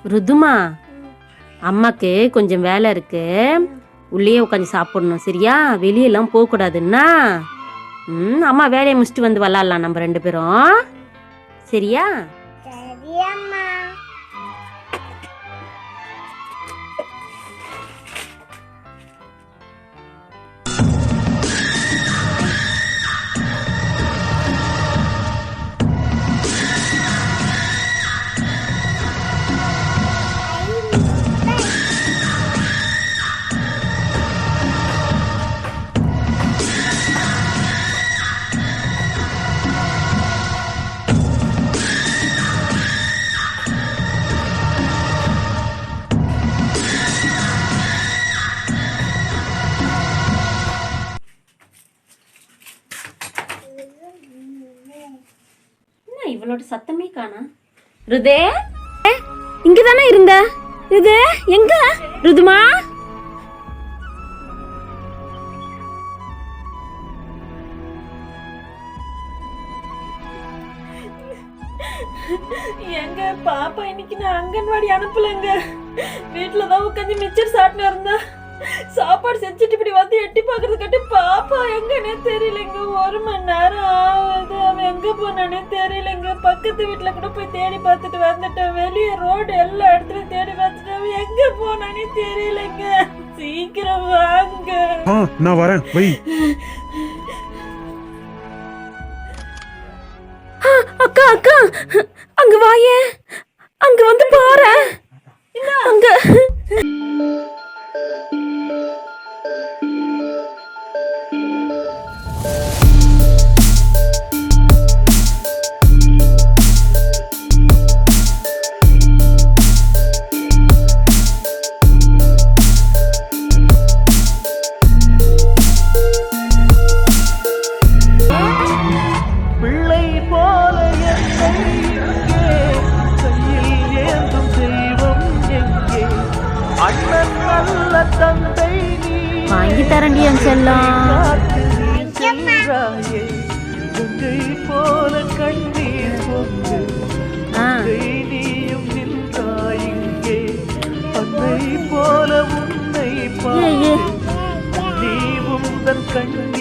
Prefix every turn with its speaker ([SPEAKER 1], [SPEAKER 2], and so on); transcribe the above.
[SPEAKER 1] ருதுமா, அம்மாக்கு கொஞ்சம் வேலை இருக்கு, உள்ளே உட்காந்து சாப்பிடணும். சரியா? வெளியெல்லாம் போகக்கூடாதுன்னா. அம்மா வேலையை முடிச்சுட்டு வந்து விளாட்லாம் நம்ம 2 பேரும். சரியா? இவளோட சத்தமே காணா. ருதே, இங்கதானே இருந்த? ருதே எங்க? ருதுமா,
[SPEAKER 2] எங்க பாப்பா இன்னைக்கு நான் அங்கன்வாடி அனுப்பலங்க. வீட்டுலதான் உட்காந்து மிச்சர் சாப்பிட்டு இருந்தா. சாப்பாடு செஞ்சுட்டு இப்படி வந்து எட்டி பாக்குறது கட்டு பாப்பா எங்கன்னே தெரியலங்க. 1 மணி நேரம் ஆகுது. அவன் எங்க போனானே தெரியலங்க. பக்கத்து வீட்டுல கூட போய் தேடி பார்த்துட்டு வந்துட்டேன். வெளியே ரோடு எல்லா இடத்துலயும் தேடி பார்த்துட்டு அவன் எங்க போனானே தெரியலங்க. சீக்கிரம் வாங்க.
[SPEAKER 3] நான் வரேன். வை.
[SPEAKER 1] அக்கா அக்கா, அங்க வாயே, அங்க வந்து பாரு. அங்க வாங்கி தரண்டி என் செல்லம்.
[SPEAKER 4] போல கண்ணீர் பொங்கு நீயும் நின்றாயிங்கே. அன்னை போல உன்னை பார்த்து நீ உந்தன் கண்ணீர்